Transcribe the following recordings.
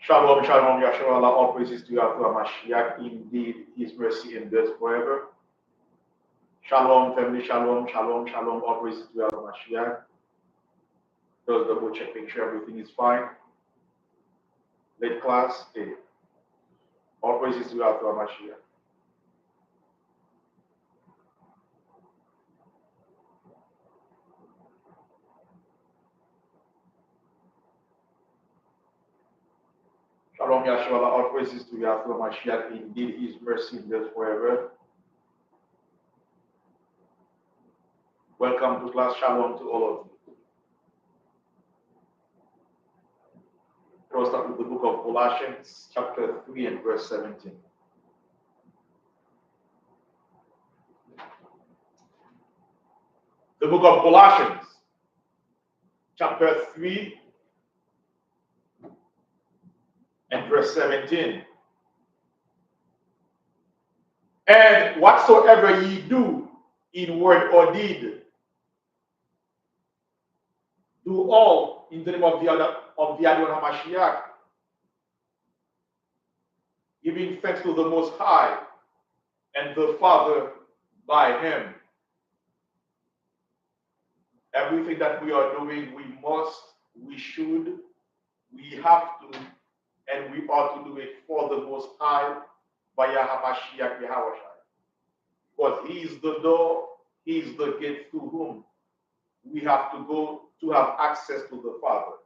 Shalom, shalom, Yahshua Allah, all praises to Yahweh Mashiach. Indeed, His mercy endures forever. Shalom, family, shalom, shalom, shalom, all praises to Yahweh Mashiach. Does double check, make sure everything is fine. Late class, hey. All praises to Yahweh Mashiach. Shalom, Yahshua Allah, all praises to Yahweh Mashiach. Indeed, His mercy endures forever. Welcome to class. Shalom to all of you. We'll start with the book of Colossians, chapter 3 and verse 17. The book of Colossians, chapter 3 and verse 17. And whatsoever ye do in word or deed, do all in the name of the Adonai HaMashiach, giving thanks to the Most High and the Father by Him. Everything that we are doing, we must, we should, we have to, and we ought to do it for the Most High via HaMashiach Yahweh. Because He is the door, He is the gate through whom we have to go to have access to the Father.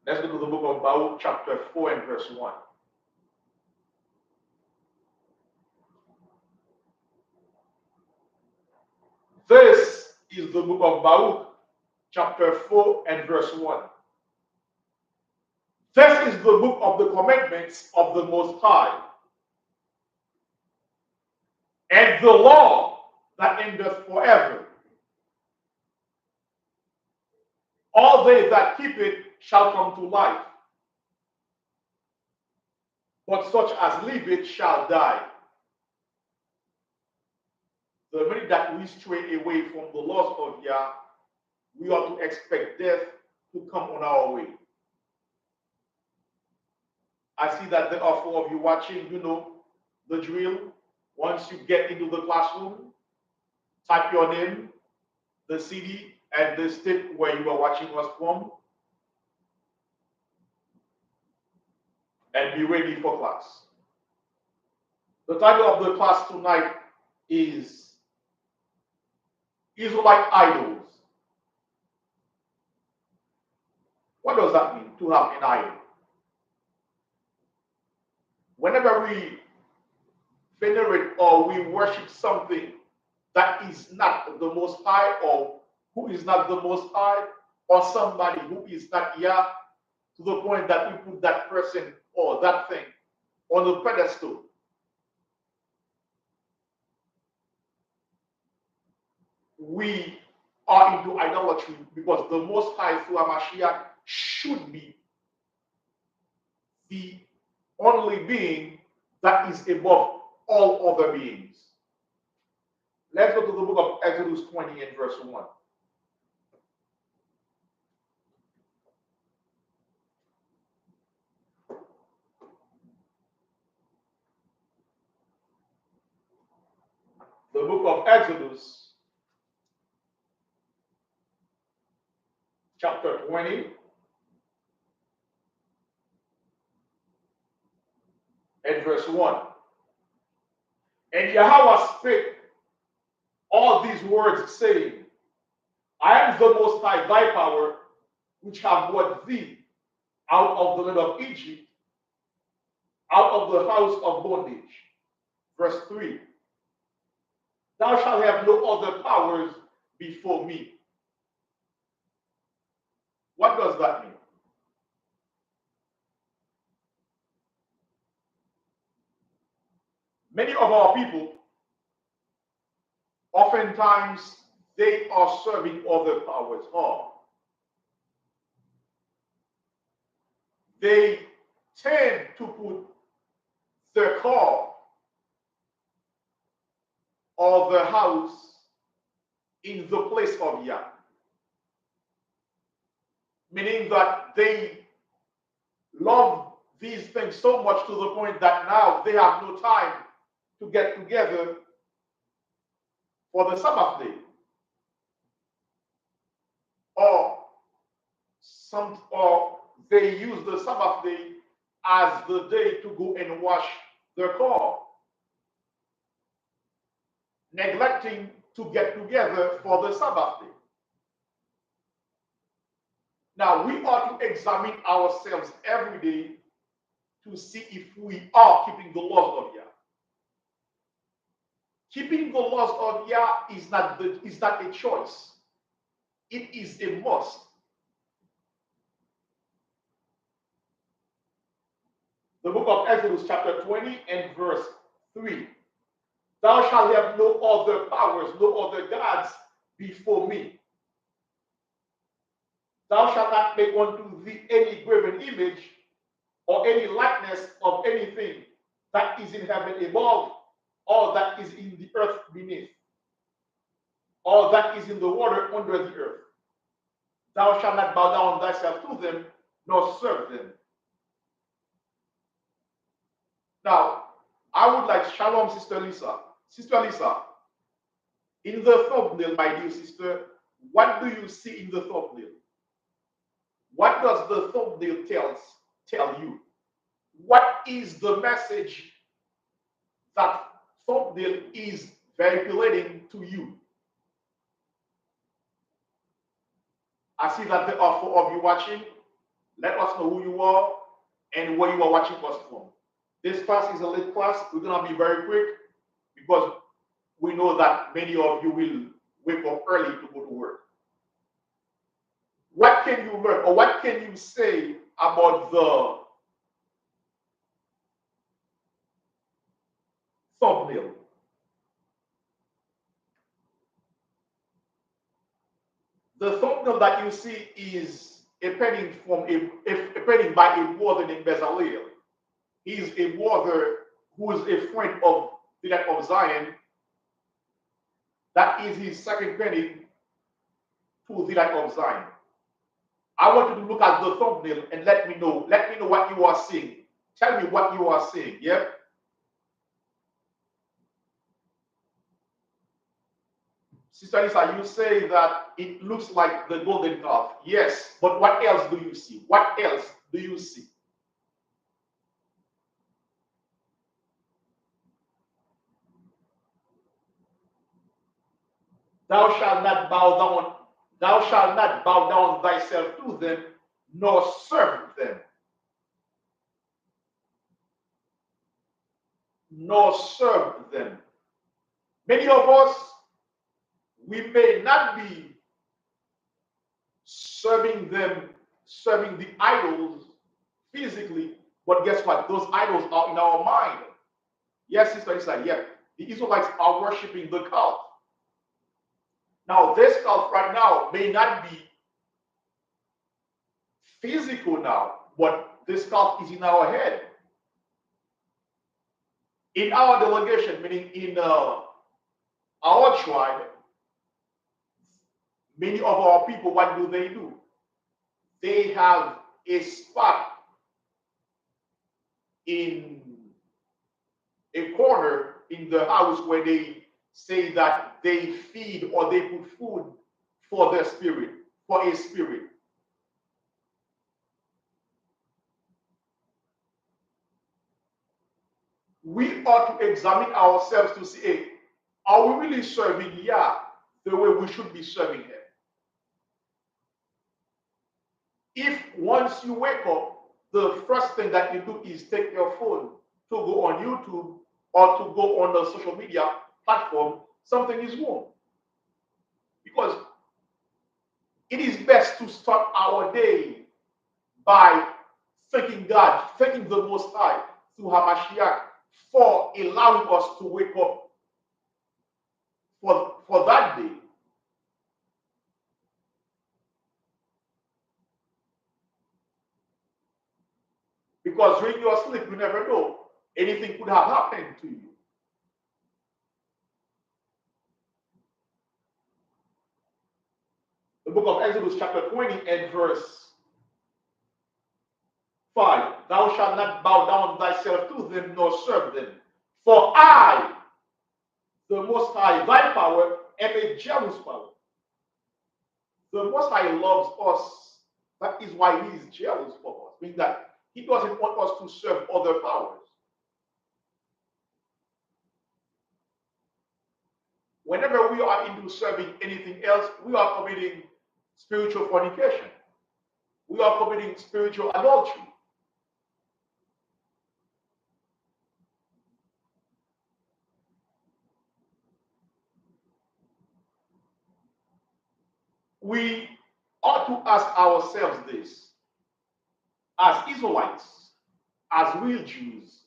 Let's go to the book of Baruch, chapter 4 and verse 1. This is the book of Baruch, chapter 4 and verse 1. This is the book of the commandments of the Most High, and the law that endeth forever. All they that keep it shall come to life, but such as leave it shall die. The minute that we stray away from the laws of Yah, we ought to expect death to come on our way. I see that there are 4 of you watching. You know the drill. Once you get into the classroom, type your name, the city, and the state where you are watching us from, and be ready for class. The title of the class tonight is Israelite Idols. What does that mean, to have an idol? Whenever we venerate or we worship something that is not the Most High, or who is not the Most High, or somebody who is not Yah, to the point that we put that person or that thing on a pedestal, we are into idolatry, because the Most High through Mashiach should be the only being that is above all other beings. Let's go to the book of Exodus 20 and verse 1. The book of Exodus, chapter 20, and verse 1. And Yahweh spake all these words, saying, I am the Most High, thy power, which have brought thee out of the land of Egypt, out of the house of bondage. Verse 3. Thou shalt have no other powers before me. What does that mean? Many of our people, oftentimes, they are serving other powers. They tend to put their car or their house in the place of Yah. meaning that they love these things so much to the point that now they have no time to get together for the Sabbath day. Or or they use the Sabbath day as the day to go and wash their car, neglecting to get together for the Sabbath day. Now we ought to examine ourselves every day to see if we are keeping the laws of Yah. Keeping the laws of Yah is not a choice. It is a must. The book of Exodus chapter 20 and verse 3. Thou shalt have no other powers, no other gods before me. Thou shalt not make unto thee any graven image or any likeness of anything that is in heaven above, or that is in the earth beneath, or that is in the water under the earth. Thou shalt not bow down thyself to them, nor serve them. Now, I would like shalom, Sister Lisa. Sister Lisa, in the thumbnail, my dear sister, what do you see in the thumbnail? What does the thumbnail tell you? What is the message that thumbnail is vehiculating to you? I see that there are 4 of you watching. Let us know who you are and where you are watching us from. This class is a late class. We're going to be very quick because we know that many of you will wake up early to go to work. What can you learn, or what can you say about the thumbnail? The thumbnail that you see is a painting by a brother named Bezalel. He is a brother who is a friend of the Light of Zion. That is his second painting to the Light of Zion. I want you to look at the thumbnail and let me know what you are seeing. Tell me what you are seeing. Yeah. Sister Lisa, you say that it looks like the golden calf. Yes, but what else do you see? What else do you see? Thou shalt not bow down thyself to them, nor serve them. Nor serve them. Many of us, we may not be serving the idols physically, but guess what? Those idols are in our mind. Yes, Sister Lisa, yeah. The Israelites are worshiping the calf. Now, this calf right now may not be physical now, but this calf is in our head. In our delegation, meaning in our tribe, many of our people, what do? They have a spot in a corner in the house where they say that they feed or they put food for their spirit, for a spirit. We ought to examine ourselves to see, hey, are we really serving Yah the way we should be serving Him? If once you wake up, the first thing that you do is take your phone to go on YouTube or to go on the social media platform, something is wrong. Because it is best to start our day by thanking God, thanking the Most High through Hamashiach for allowing us to wake up for that day. Because during your sleep, you never know. Anything could have happened to you. The book of Exodus chapter 20 and verse 5. Thou shalt not bow down thyself to them nor serve them. For I, the Most High, thy power, am a jealous power. The Most High loves us. That is why he is jealous for us. Meaning that he doesn't want us to serve other powers. Whenever we are into serving anything else, we are committing spiritual fornication. We are committing spiritual adultery. We ought to ask ourselves this as Israelites, as real Jews.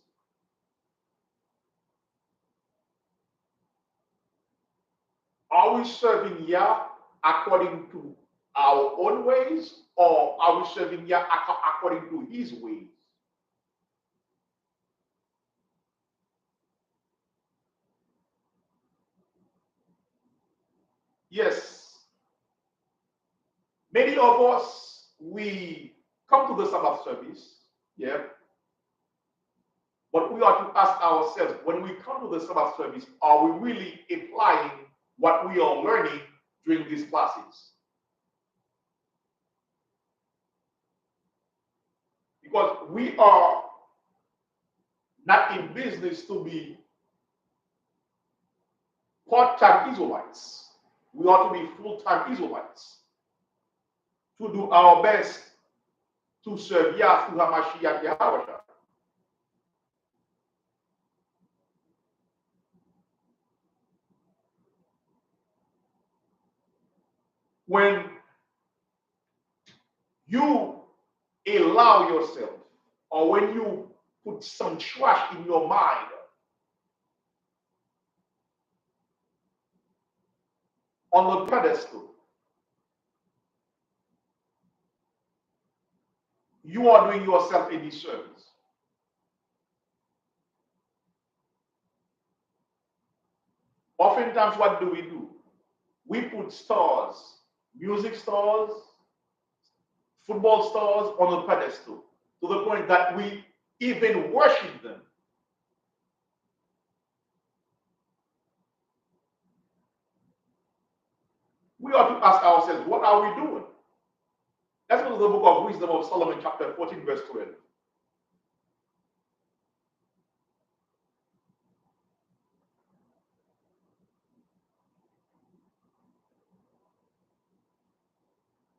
Are we serving Yah according to our own ways, or are we serving Yah according to his ways? Yes, many of us, we come to the Sabbath service, yeah, but we are to ask ourselves, when we come to the Sabbath service, are we really applying what we are learning during these classes? Because we are not in business to be part-time Israelites. We ought to be full-time Israelites, to do our best to serve Yah through HaMashiach Yahweh. When you allow yourself, or when you put some trash in your mind, on the pedestal, you are doing yourself a disservice. Oftentimes, what do? We put stars, music stars, football stars on a pedestal to the point that we even worship them. We ought to ask ourselves, what are we doing? Let's go to the book of Wisdom of Solomon, chapter 14, verse 12.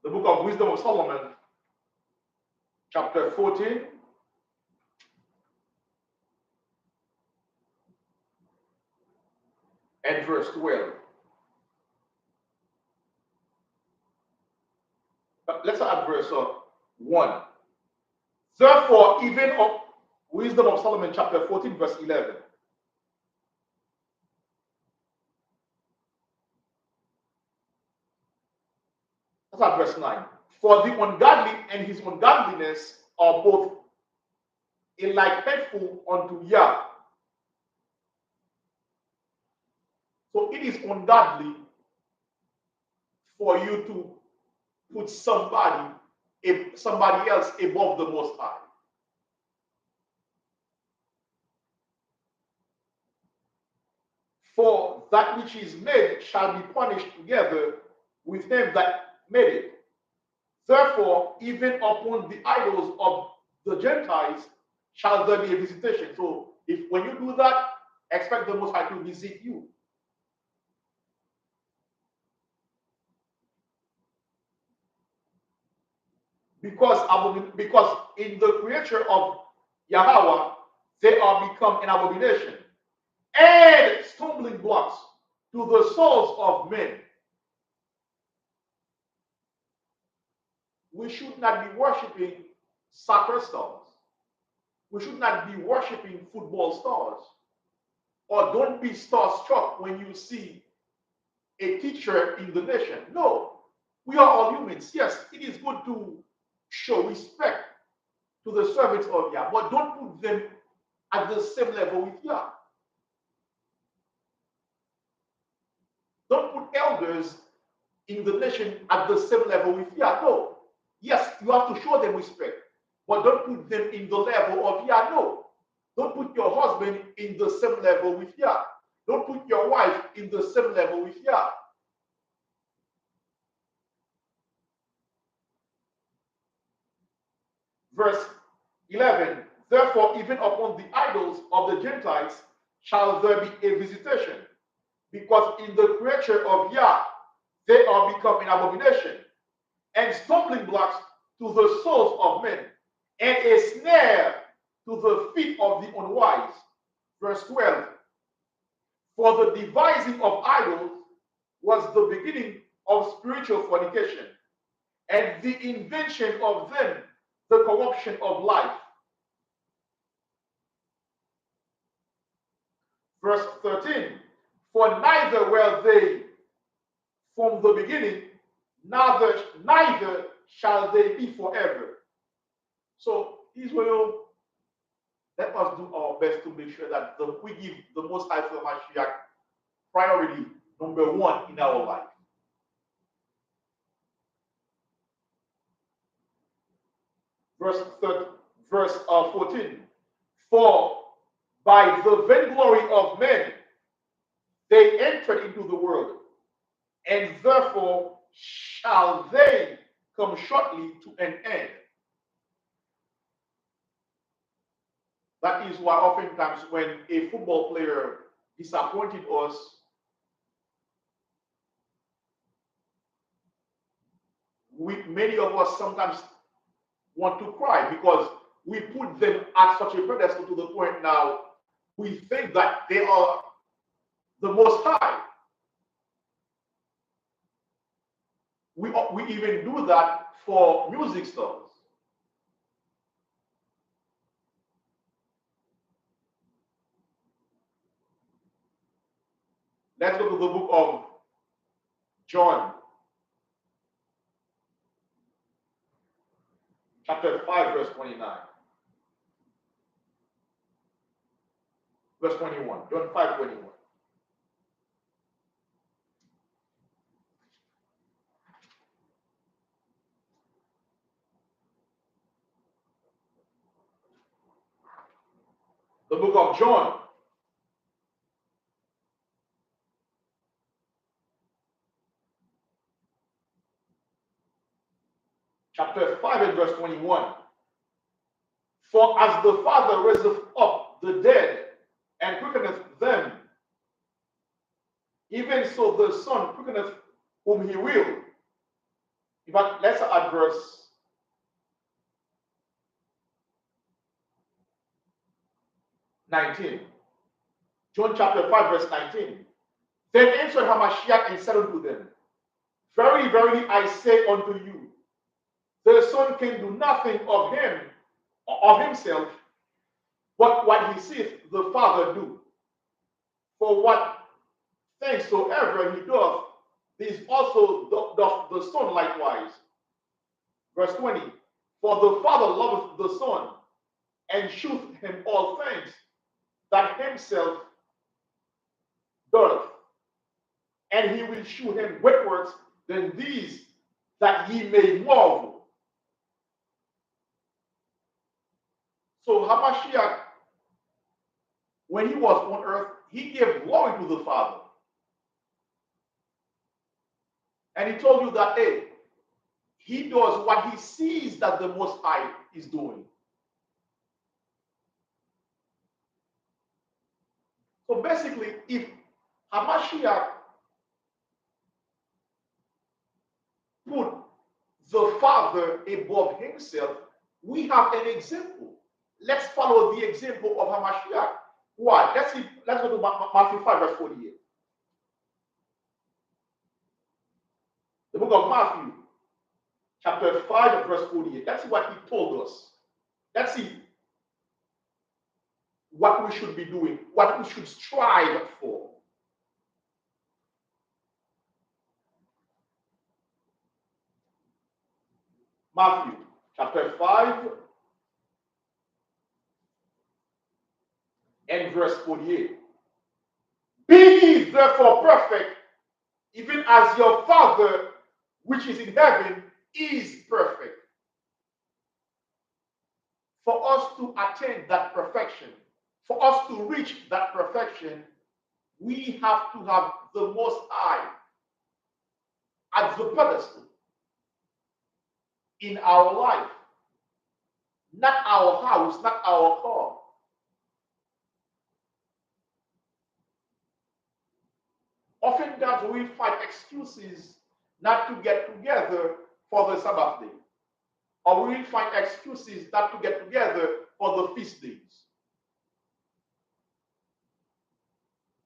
The book of Wisdom of Solomon, chapter 14, and verse 12. Let's add verse 1. Therefore, even of Wisdom of Solomon, chapter 14, verse 11. Let's add verse 9. For the ungodly and his ungodliness are both alike hateful unto Yah. So it is ungodly for you to put somebody else above the Most High. For that which is made shall be punished together with him that made it. Therefore, even upon the idols of the Gentiles shall there be a visitation. So, if when you do that, expect the Most High to visit you. Because in the creature of Yahweh, they are become an abomination and stumbling blocks to the souls of men. We should not be worshiping soccer stars. We should not be worshiping football stars. Or don't be starstruck when you see a teacher in the nation. No, we are all humans. Yes, it is good to show respect to the servants of Yah, but don't put them at the same level with Yah. Don't put elders in the nation at the same level with Yah. No. Yes, you have to show them respect. But don't put them in the level of Yah. No. Don't put your husband in the same level with Yah. Don't put your wife in the same level with Yah. Verse 11. Therefore, even upon the idols of the Gentiles shall there be a visitation, because in the creature of Yah they are become an abomination, and stumbling blocks to the souls of men, and a snare to the feet of the unwise. Verse 12. For the devising of idols was the beginning of spiritual fornication, and the invention of them the corruption of life. Verse 13. For neither were they from the beginning, neither shall they be forever. So Israel, let us do our best to make sure that we give the Most High for Mashiach priority number one in our life. Verse 14. For by the vainglory of men they entered into the world, and therefore shall they come shortly to an end. That is why oftentimes when a football player disappointed us, many of us sometimes want to cry, because we put them at such a pedestal to the point now we think that they are the Most High. We even do that for music stars. Let's go to the book of John, chapter 5, verse 29. Verse 21. John 5, 21. The book of John, chapter 5 and verse 21. For as the Father raiseth up the dead and quickeneth them, even so the Son quickeneth whom he will. In fact, let's add verse 19. John chapter 5, verse 19. Then answered Hamashiach and said unto them, Verily, verily, I say unto you, the Son can do nothing of himself, but what he seeth the Father do. For what things soever he doth, this also doth the Son likewise. Verse 20. For the Father loveth the Son, and sheweth him all things that himself doth. And he will shew him great works than these, that ye may marvel. So Hamashiach, when he was on earth, he gave glory to the Father. And he told you that, hey, he does what he sees that the Most High is doing. So basically, if Hamashiach put the Father above himself, we have an example. Let's follow the example of Hamashiach. Why? Let's go to Matthew 5, verse 48. The book of Matthew, chapter 5, verse 48. Let's see what he told us. Let's see what we should be doing, what we should strive for. Matthew, chapter 5, and verse 48. Be ye therefore perfect, even as your Father which is in heaven is perfect. for us to attain that perfection, for us to reach that perfection, we have to have the Most High at the pedestal in our life, not our house, not our car. Oftentimes we find excuses not to get together for the Sabbath day, or we find excuses not to get together for the feast days.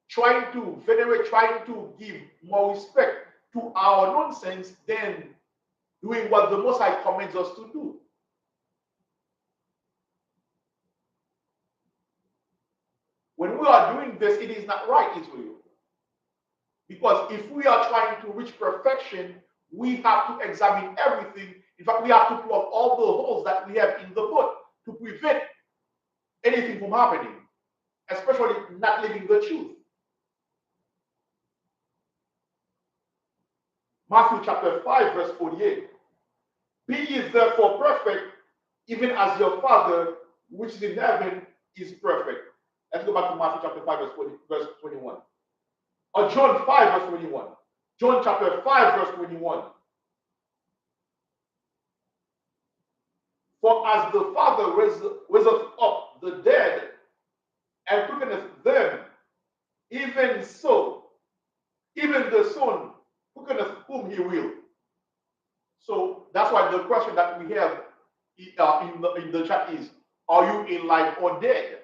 Trying to venerate, trying to give more respect to our nonsense than doing what the Most High commands us to do. When we are doing this, it is not right, Israel. Because if we are trying to reach perfection, we have to examine everything. In fact, we have to plug all the holes that we have in the book to prevent anything from happening, especially not living the truth. Matthew chapter 5, verse 48. Be ye therefore perfect, even as your Father which is in heaven is perfect. Let's go back to Matthew chapter 5, verse 21. Or John 5, verse 21. John chapter 5, verse 21. For as the Father raiseth up the dead and quickeneth them, even so, even the Son quickeneth whom he will. So that's why the question that we have in the chat is, are you alive or dead?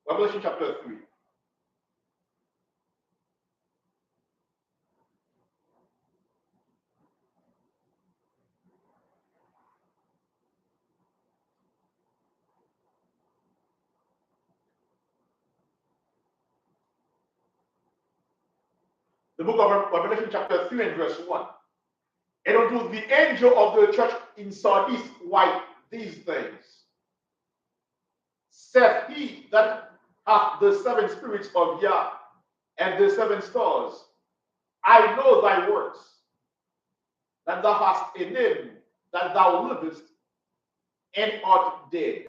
Revelation chapter 3. The book of Revelation chapter 3 and verse 1. And unto the angel of the church in Sardis write these things. Saith he that hath the seven spirits of Yah and the seven stars, I know thy works, that thou hast a name, that thou livest and art dead.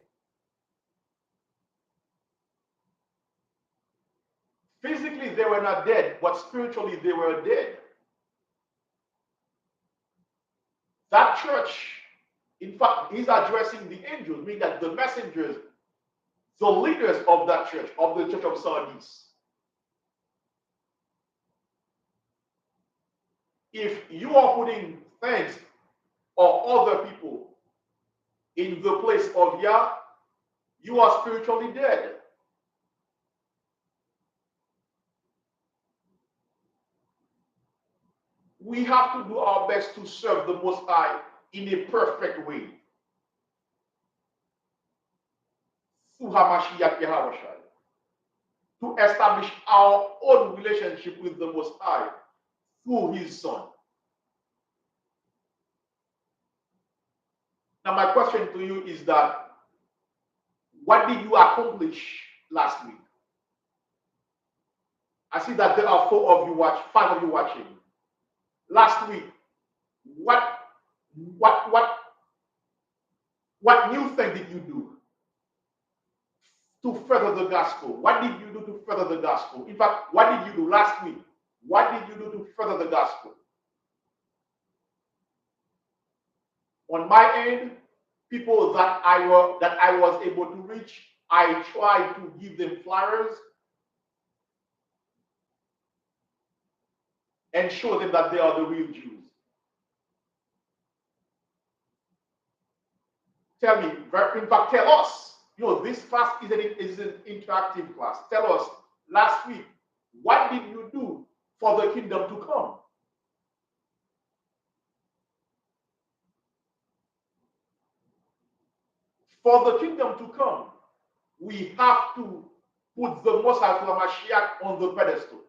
Physically, they were not dead, but spiritually, they were dead. That church, in fact, he's addressing the angels, meaning that the messengers, the leaders of that church, of the church of Sardis. If you are putting things or other people in the place of Yah, you are spiritually dead. We have to do our best to serve the Most High in a perfect way. Through Hamashiach Yahawashai. To establish our own relationship with the Most High through His Son. Now, my question to you is that, what did you accomplish last week? I see that there are 5 of you watching. Last week, what new thing did you do to further the gospel? What did you do to further the gospel? In fact, what did you do last week? What did you do to further the gospel? On my end, people that I was able to reach, I tried to give them flyers and show them that they are the real Jews. Tell me, in fact, tell us, this class is an interactive class. Tell us, last week, what did you do for the kingdom to come? For the kingdom to come, we have to put the Most High Mashiach on the pedestal.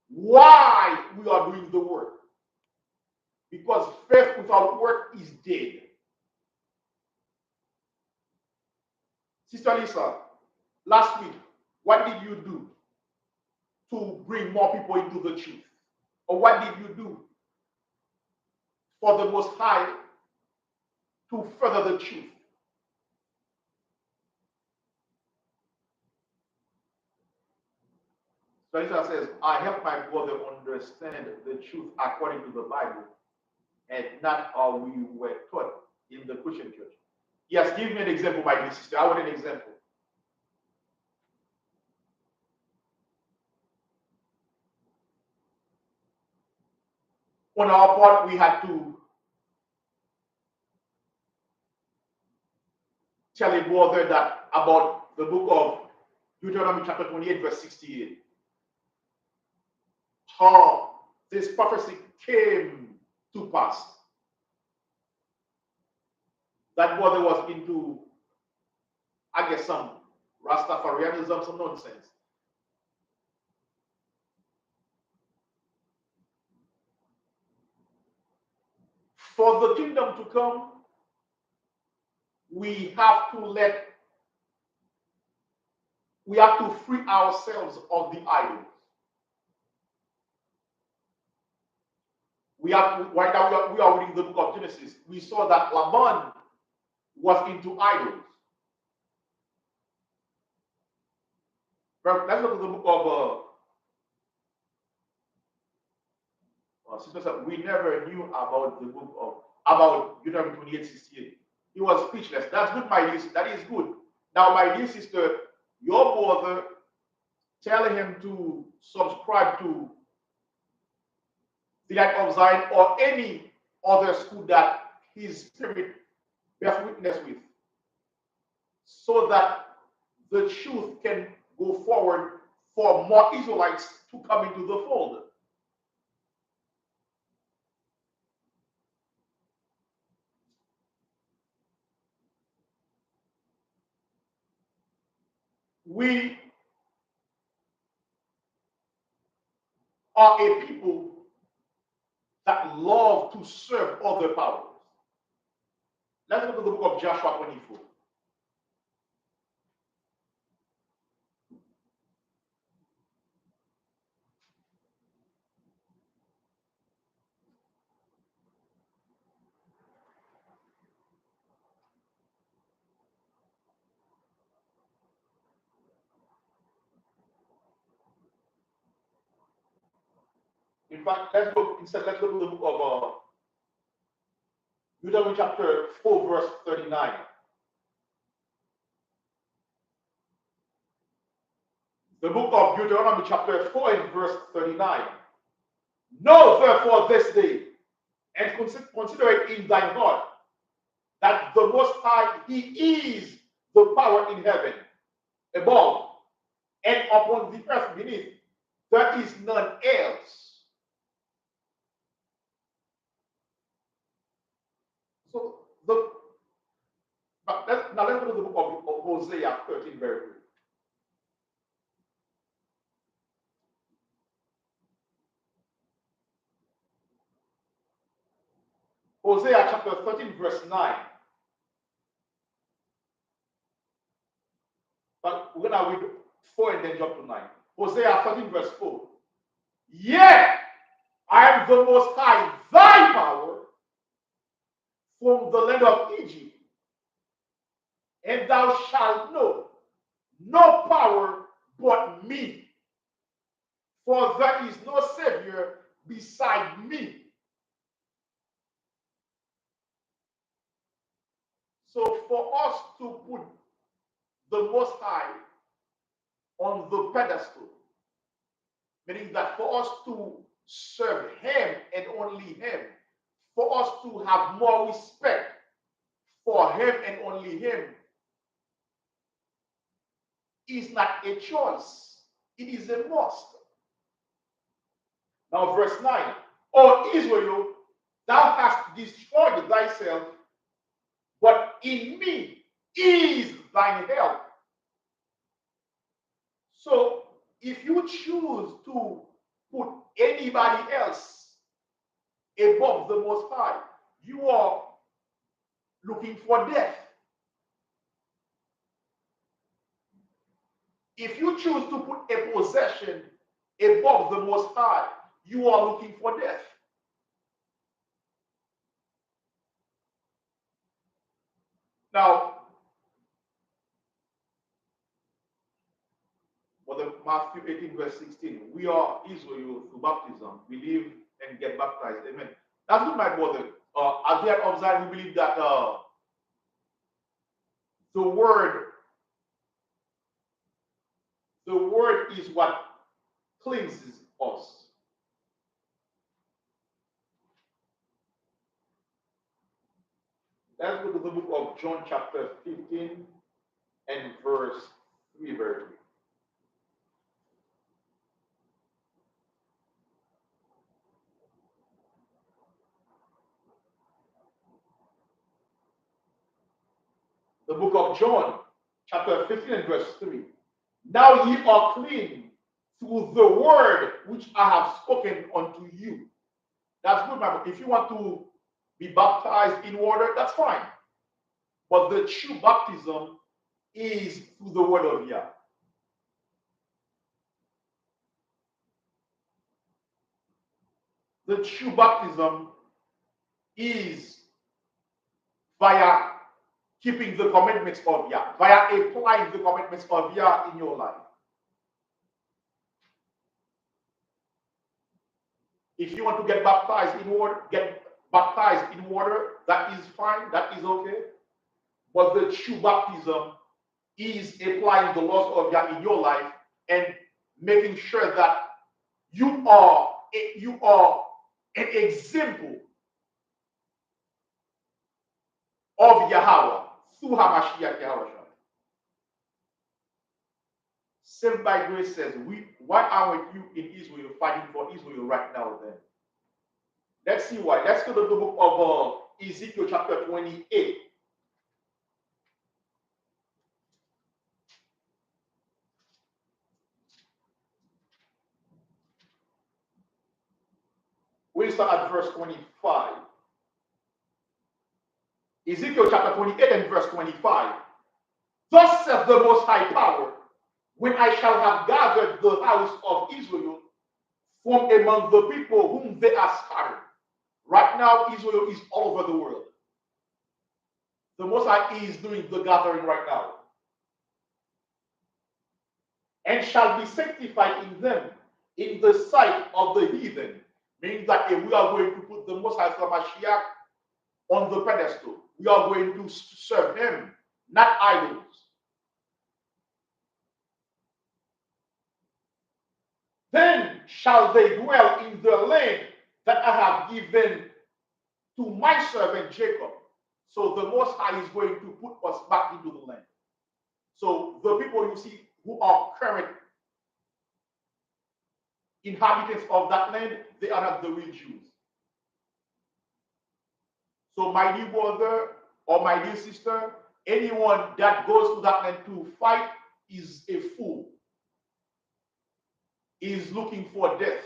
Why we are doing the work? Because faith without work is dead. Sister Lisa, last week, what did you do to bring more people into the truth? Or what did you do for the Most High to further the truth? So Israel says, I help my brother understand the truth according to the Bible and not how we were taught in the Christian church. Yes, give me an example, my dear sister. I want an example. On our part, we had to tell a brother that about the book of Deuteronomy chapter 28, verse 68. How this prophecy came to pass. That brother was into, I guess, some Rastafarianism, some nonsense. For the kingdom to come, we have to free ourselves of the idols. Right now we are reading the book of Genesis. We saw that Laban was into idols. But let's look at the book of Sister said, we never knew about the book of about Deuteronomy 28:68. He was speechless. That's good, my dear sister. That is good. Now, my dear sister, your brother, tell him to subscribe to the Light of Zion or any other school that his spirit bears witness with, so that the truth can go forward for more Israelites to come into the fold. We are a people that love to serve other powers. Let's look at the book of Joshua 24. In fact, let's look at the book of Deuteronomy chapter 4, verse 39. The book of Deuteronomy chapter 4 and verse 39. Know therefore this day, and consider it in thine heart, that the Most High, He is the power in heaven above, and upon the earth beneath. There is none else. So now let's go to the book of Hosea 13 very quick. Hosea chapter 13, verse 9. But we're going to read 4 and then jump to 9. Hosea 13, verse 4. Yet I am the Most High, thy power, from the land of Egypt, and thou shalt know no power but me, for there is no Savior beside me. So for us to put the Most High on the pedestal, meaning that for us to serve Him and only Him, for us to have more respect for Him and only Him, is not a choice, it is a must. Now, verse 9. O Israel, thou hast destroyed thyself, but in me is thine help. So, if you choose to put anybody else above the Most High, you are looking for death. If you choose to put a possession above the Most High, you are looking for death. Now, for the Matthew 18, verse 16, we are Israel through baptism. Believe and get baptized. Amen. That's what my brother. As we have observed, we believe that the word is what cleanses us. Let's go to the book of John, chapter 15, and verse 3, very quick. The book of John, chapter 15, and verse 3. Now ye are clean through the word which I have spoken unto you. That's good, my brother. If you want to be baptized in water, that's fine. But the true baptism is through the word of Yah. The true baptism is via keeping the commandments of Yah, via applying the commandments of Yah in your life. If you want to get baptized in water, that is fine, that is okay. But the true baptism is applying the laws of Yah in your life and making sure that you are an example of Yahweh through Hamashiach Yahweh. Saved by Grace says, why aren't you in Israel fighting for Israel right now then? Let's see why. Let's go to the book of Ezekiel chapter 28. We'll start at verse 25. Ezekiel chapter 28 and verse 25. Thus saith the Most High Power, when I shall have gathered the house of Israel from among the people whom they are scattered. Right now, Israel is all over the world. The Most High is doing the gathering right now. And shall be sanctified in them in the sight of the heathen. Means that we are going to put the Most High Mashiach on the pedestal. We are going to serve him, not idols. Then shall they dwell in the land that I have given to my servant Jacob. So the Most High is going to put us back into the land. So the people you see who are current inhabitants of that land, they are not the real Jews. So my dear brother or my dear sister, anyone that goes to that land to fight is a fool. Is looking for death.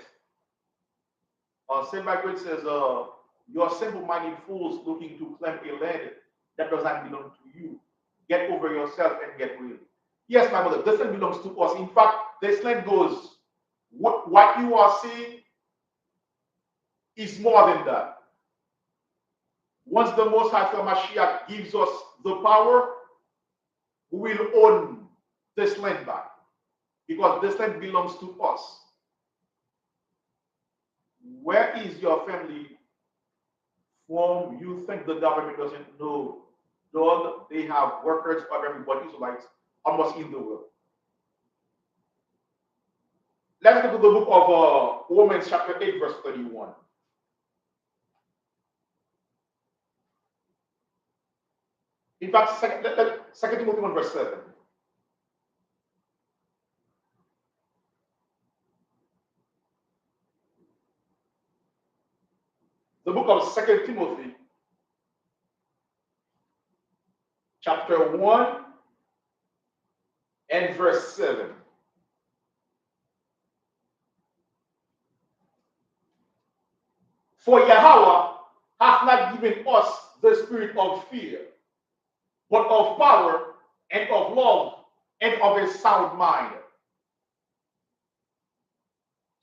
St. Margaret says, you are simple-minded fools looking to claim a land that does not belong to you. Get over yourself and get real. Yes, my brother, this land belongs to us. In fact, this land goes, what you are seeing is more than that. Once the Most High Mashiach gives us the power, we will own this land back. Because this land belongs to us. Where is your family from? You think the government doesn't know? Dog, they have workers of everybody, Israelites, almost in the world. Let's go to the book of Romans chapter 8, verse 31. In fact, 2 Timothy 1, verse 7. The book of 2 Timothy, chapter 1 and verse 7. For Yahweh hath not given us the spirit of fear, but of power and of love and of a sound mind.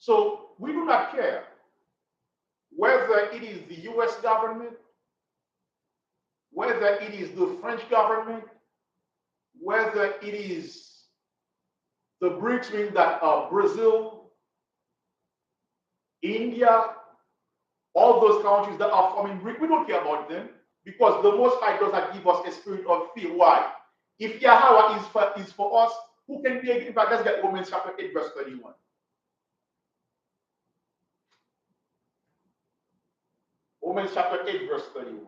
So we do not care whether it is the US government, whether it is the French government, whether it is the BRICS, meaning that Brazil, India, all those countries that are forming BRICS, we don't care about them because the Most High does not give us a spirit of fear. Why? If Yahweh is for us, who can be against us? Let's get Romans chapter 8, verse 31. Romans chapter 8, verse 31.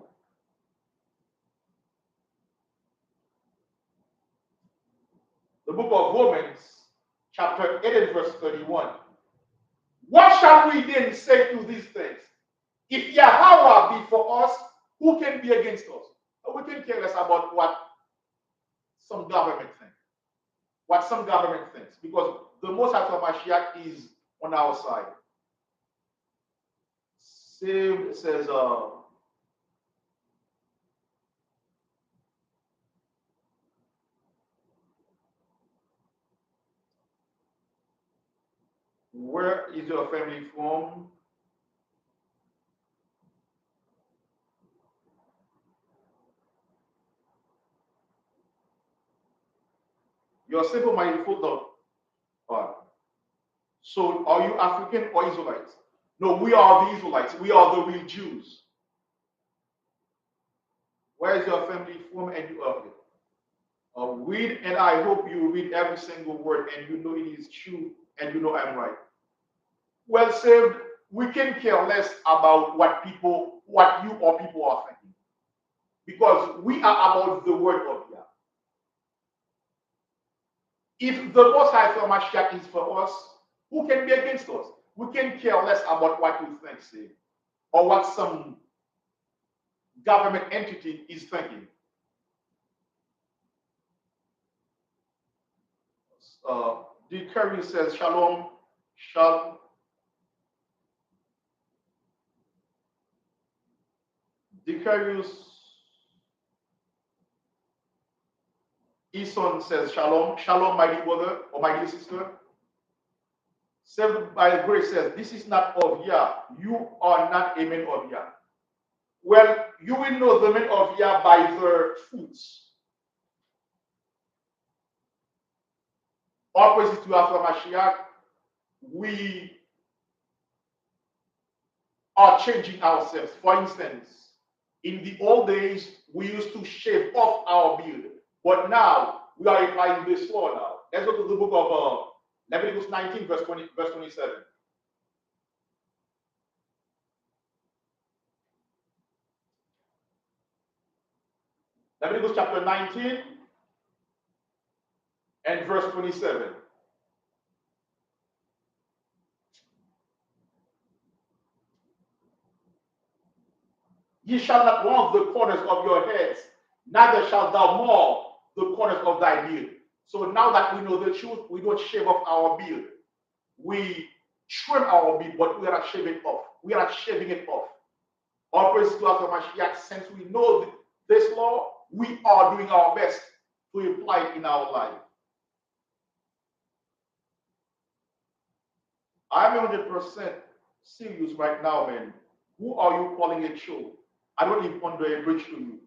The book of Romans, chapter 8 and verse 31. What shall we then say to these things? If Yahweh be for us, who can be against us? We can care less about what some government thinks. What some government thinks. Because the Most High Mashiach is on our side. Saved says, where is your family from? Your simple minded footnote. So are you African or Israelites? No, we are the Israelites. We are the real Jews. Where is your family from? And you are here. Read, and I hope you read every single word and you know it is true and you know I'm right. Well, saved, we can care less about what you or people are thinking. Because we are about the word of Yah. If the Most High Mashiach is for us, who can be against us? We can care less about what you think, saved, or what some government entity is thinking. D. Curry says, Shalom, Shalom. Dicarius Eson says, Shalom, Shalom, my dear brother or my dear sister. Saved by grace says, this is not of Yah. You are not a man of Yah. Well, you will know the men of Yah by their fruits. Opposite to after Mashiach, we are changing ourselves. For instance, in the old days, we used to shave off our beard. But now, we are applying this law now. Let's go to the book of Leviticus 19, verse 27. Leviticus chapter 19 and verse 27. Ye shall not want the corners of your heads, neither shalt thou maul the corners of thy beard. So now that we know the truth, we don't shave off our beard. We trim our beard, but we are not shaving it off. We are not shaving it off. All praise to us, Mashiach. Since we know this law, we are doing our best to apply it in our life. I'm 100% serious right now, man. Who are you calling a show? I don't even under a bridge to you.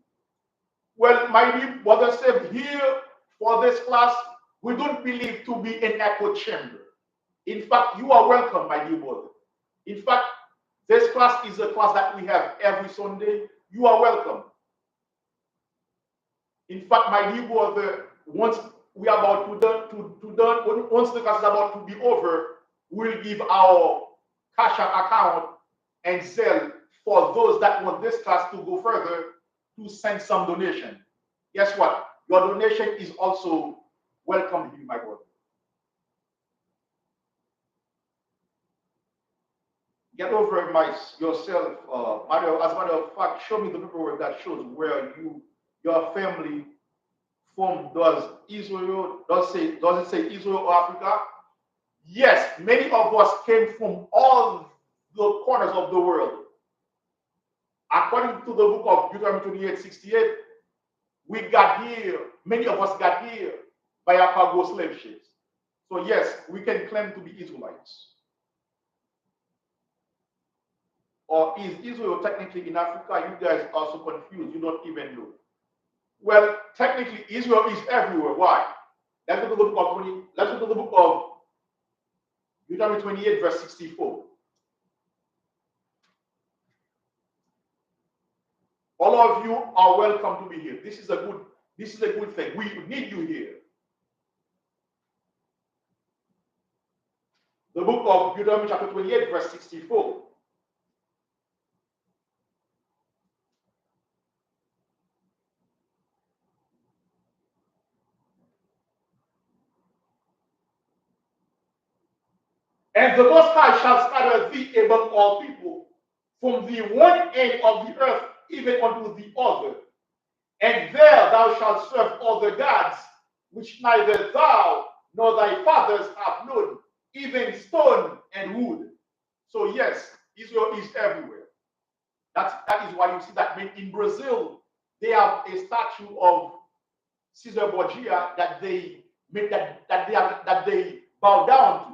Well, my dear brother said here for this class, we don't believe to be an echo chamber. In fact, you are welcome, my dear brother. In fact, this class is a class that we have every Sunday. You are welcome. In fact, my dear brother, once we are about to done, once the class is about to be over, we'll give our Cash App account and Zelle for those that want this class to go further to send some donation. Guess what? Your donation is also welcome here, my brother. Get over yourself. As a matter of fact, show me the paperwork that shows where your family from. Does it say Israel or Africa? Yes, many of us came from all the corners of the world. According to the book of Deuteronomy 28:68, we got here, many of us got here by our cargo slave ships. So yes, we can claim to be Israelites. Or is Israel technically in Africa? You guys are so confused. You don't even know. Well, technically, Israel is everywhere. Why? Let's go to the book of 20. Let's go to the book of Deuteronomy 28, verse 64. All of you are welcome to be here. This is a good thing. We need you here. The book of Deuteronomy chapter 28, verse 64. And the Most High shall scatter thee among all people, from the one end of the earth even unto the other. And there thou shalt serve other gods, which neither thou nor thy fathers have known, even stone and wood. So yes, Israel is everywhere. That is why you see that in Brazil, they have a statue of Caesar Borgia that they bow down to.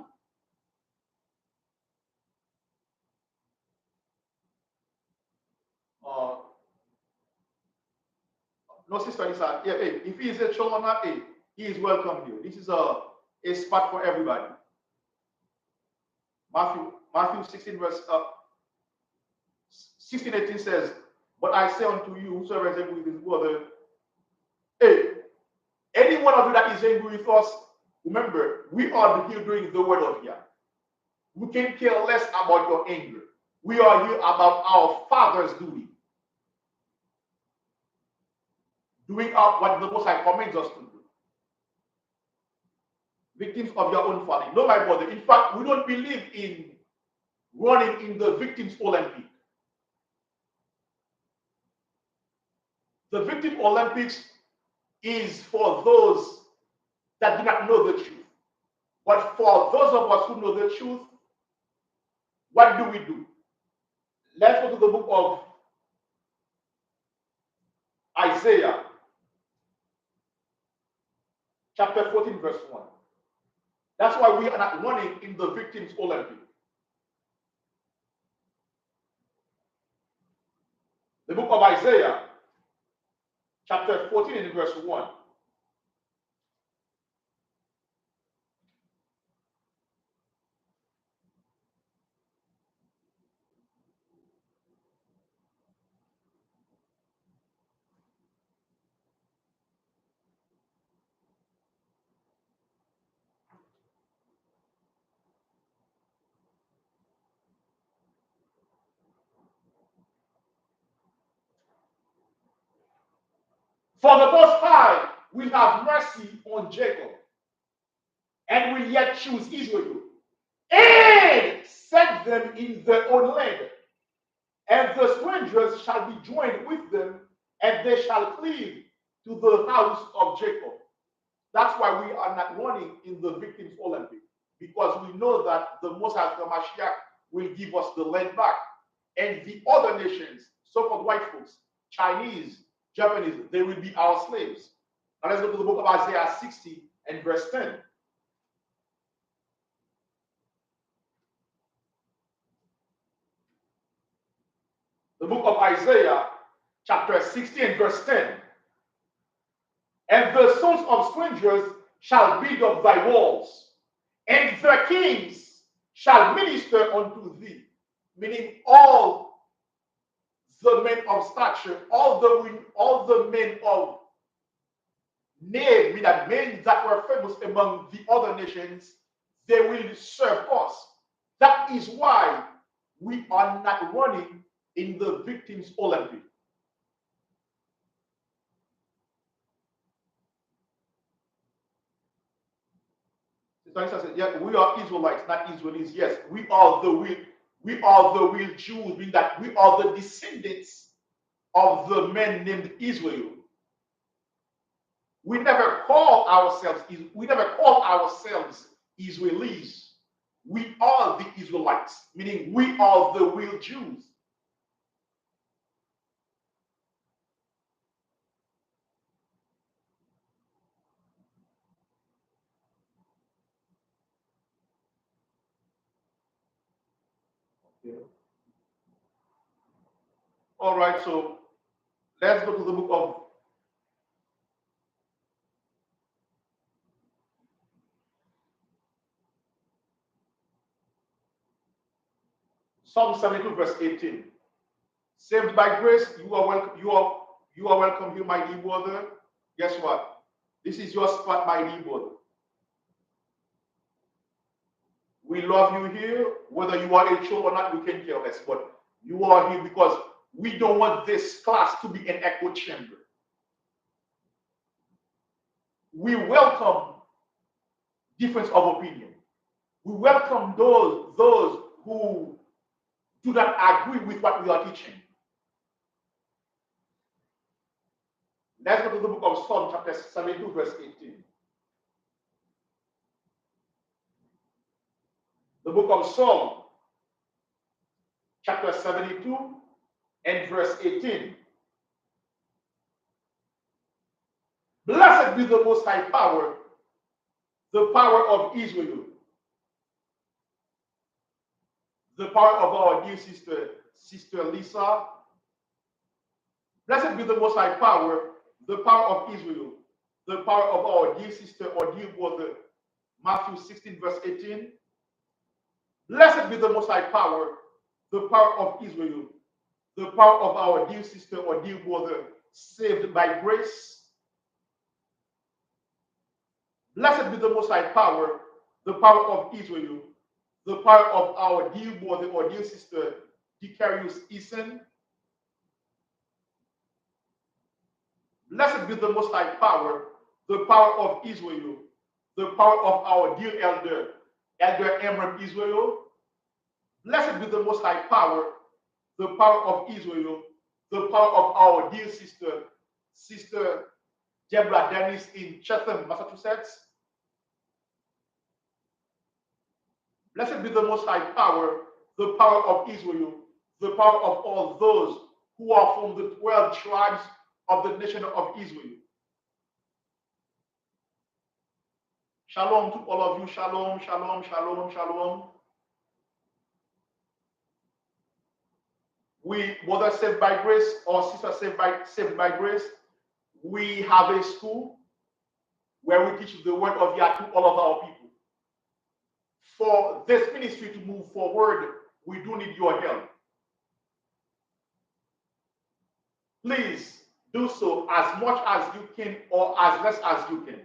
No, Sister Lisa, yeah, hey, if he is a Cholona, hey, he is welcome here. This is a spot for everybody. Matthew 16, verse 16, 18 says, but I say unto you, whosoever is angry with his brother, hey, any one of you that is angry with us, remember, we are here doing the word of Yah. We can care less about your anger. We are here about our Father's duty. Doing what the Most High commands us to do. Victims of your own folly. No, my brother. In fact, we don't believe in running in the Victims Olympic. The Victim Olympics is for those that do not know the truth. But for those of us who know the truth, what do we do? Let's go to the book of Isaiah, chapter 14, verse 1. That's why we are not running in the Victims Olympic. The book of Isaiah, chapter 14, and verse 1. For the Most High will have mercy on Jacob, and will yet choose Israel, and set them in their own land. And the strangers shall be joined with them, and they shall cleave to the house of Jacob. That's why we are not running in the Victims Olympic, because we know that the Most High, the Mashiach, will give us the land back. And the other nations, so-called white folks, Chinese, Japanese, they will be our slaves. Now let's go to the book of Isaiah 60 and verse 10. The book of Isaiah, chapter 60 and verse 10. And the sons of strangers shall build up thy walls, and the kings shall minister unto thee. Meaning all the men of stature, all the men of name, meaning that men that were famous among the other nations, they will serve us. That is why we are not running in the Victims Olympic. Sister said, yeah, we are Israelites, not Israelis. Yes, we are the real Jews, meaning that we are the descendants of the men named Israel. We never call ourselves Israelis. We are the Israelites, meaning we are the real Jews. All right, so let's go to the book of Psalm 72, verse 18. Saved by grace, you are welcome. You are welcome here, my dear brother. Guess what? This is your spot, my dear brother. We love you here, whether you are a show or not. We can care less, but you are here because we don't want this class to be an echo chamber. We welcome difference of opinion. We welcome those who do not agree with what we are teaching. Let's go to the book of Psalm, chapter 72, verse 18. The book of Psalm, chapter 72, and verse 18. Blessed be the Most High Power, the power of Israel, the power of our dear sister Lisa. Blessed be the Most High Power, the power of Israel, the power of our dear sister or dear brother, Matthew 16, verse 18. Blessed be the Most High Power, the power of Israel, the power of our dear sister or dear brother, saved by grace. Blessed be the Most High Power, the power of Israel, the power of our dear brother or dear sister, Decarius Eason. Blessed be the Most High Power, the power of Israel, the power of our dear elder, Elder Amram Israel. Blessed be the Most High Power, the power of Israel, the power of our dear Sister Deborah Dennis in Chatham, Massachusetts. Blessed be the Most High Power, the power of Israel, the power of all those who are from the 12 tribes of the nation of Israel. Shalom to all of you. Shalom, shalom, shalom, shalom. We, whether saved by grace or sister saved by grace, we have a school where we teach the word of Yah to all of our people. For this ministry to move forward, we do need your help. Please do so as much as you can or as less as you can.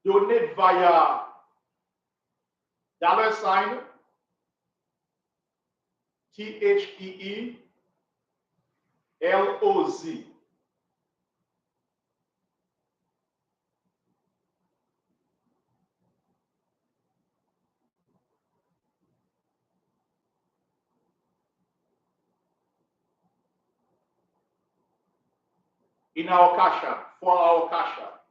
Donate via $, THEE, LOZ. In our cash app, for our cash app.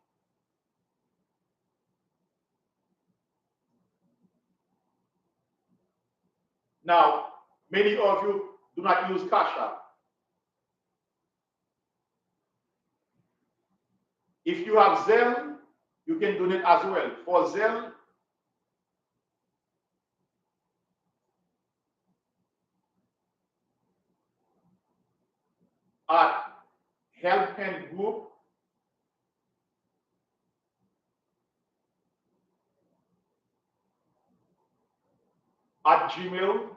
Now, many of you do not use cash app. If you have Zelle, you can donate as well. For Zelle, at helphandgroup at gmail.com.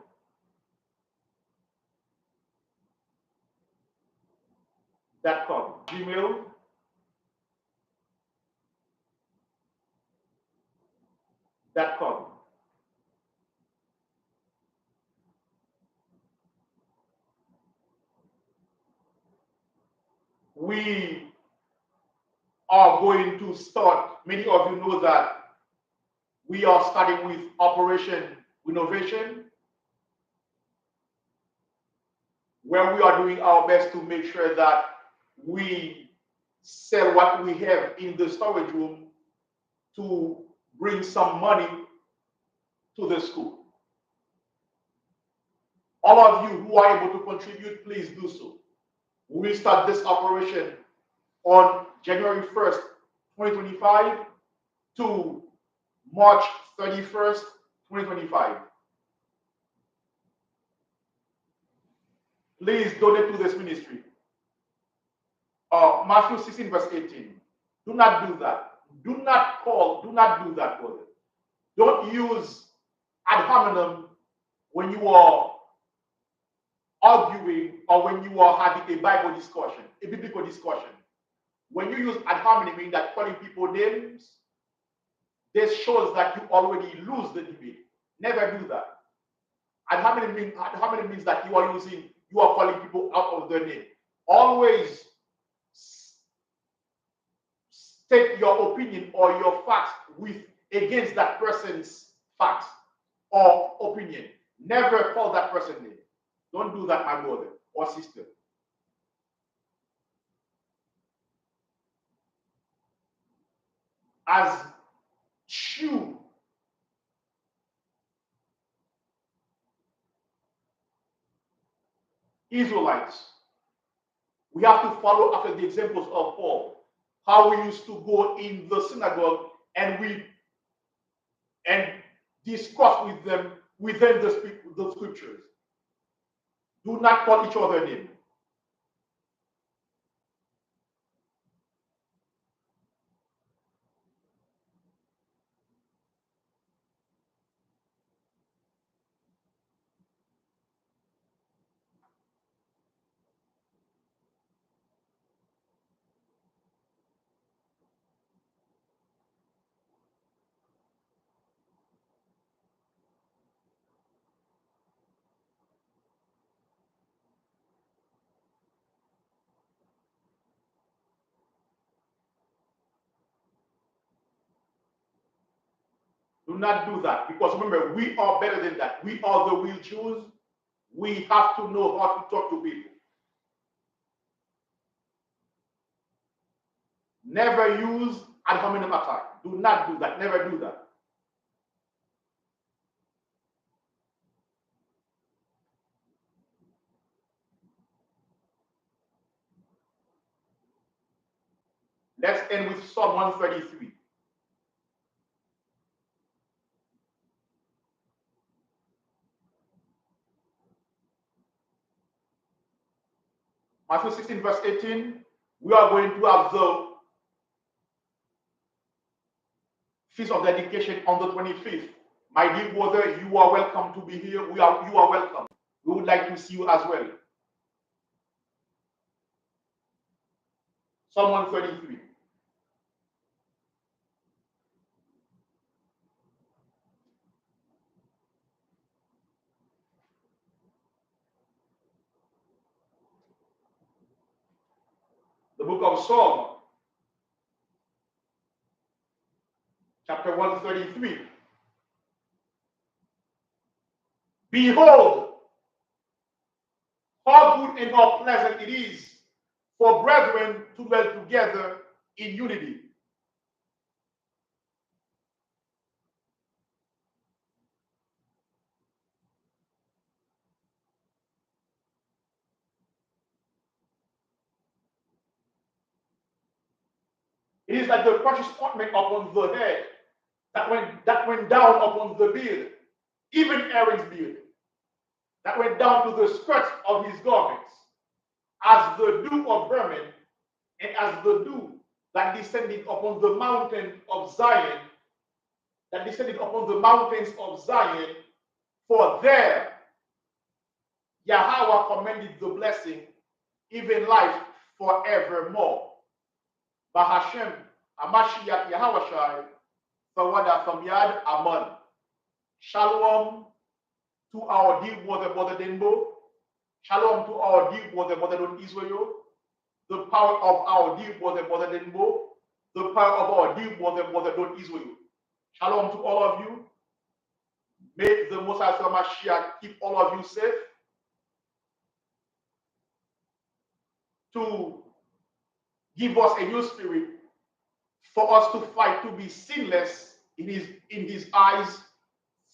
Gmail.com. We are going to start, many of you know that we are starting with Operation Renovation, where we are doing our best to make sure that we sell what we have in the storage room to bring some money to the school. All of you who are able to contribute, please do so. We will start this operation on January 1st, 2025 to March 31st, 2025. Please donate to this ministry. Matthew 16, verse 18. Do not do that. Do not do that, brother. Don't use ad hominem when you are arguing or when you are having a Bible discussion, a biblical discussion. When you use ad hominem, meaning that calling people names, this shows that you already lose the debate. Never do that. Ad hominem means that you are calling people out of their name. Always state your opinion or your facts against that person's facts or opinion. Never call that person name. Don't do that, my brother or sister. As true Israelites, we have to follow after the examples of Paul. How we used to go in the synagogue and discuss with them within the scriptures. Do not call each other name. Do not do that, because remember, we are better than that. We are the real Jews. We have to know how to talk to people. Never use ad hominem attack. Do not do that. Never do that. Let's end with Psalm 133. Matthew 16, verse 18. We are going to have the Feast of Dedication on the 25th. My dear brother, you are welcome to be here. You are welcome. We would like to see you as well. Psalm 133. The book of Psalm, chapter 133. Behold, how good and how pleasant it is for brethren to dwell together in unity. It is like the precious ointment upon the head that went down upon the beard, even Aaron's beard, that went down to the skirts of his garments, as the dew of Hermon, and as the dew that descended upon the mountain of Zion, that descended upon the mountains of Zion, for there Yahweh commanded the blessing, even life forevermore. Bahashem, Amashiach Yahawashai, Fawada Famyad Aman. Shalom to our dear brother Denbo. Shalom to our dear brother Don Israel. The power of our dear brother Denbo. The power of our dear brother Don Israel. Shalom to all of you. May the Most High Mashiach keep all of you safe. To give us a new spirit, for us to fight to be sinless in his eyes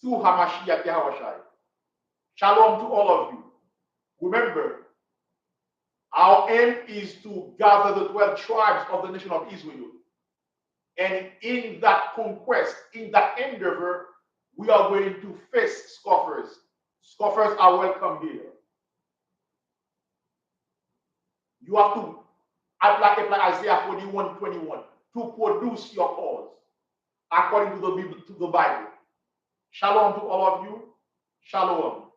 through Hamashiach Yahushai. Shalom to all of you. Remember, our aim is to gather the 12 tribes of the nation of Israel. And in that conquest, in that endeavor, we are going to face scoffers. Scoffers are welcome here. You have to apply Isaiah 41:21 to produce your cause according to the Bible. Shalom to all of you. Shalom.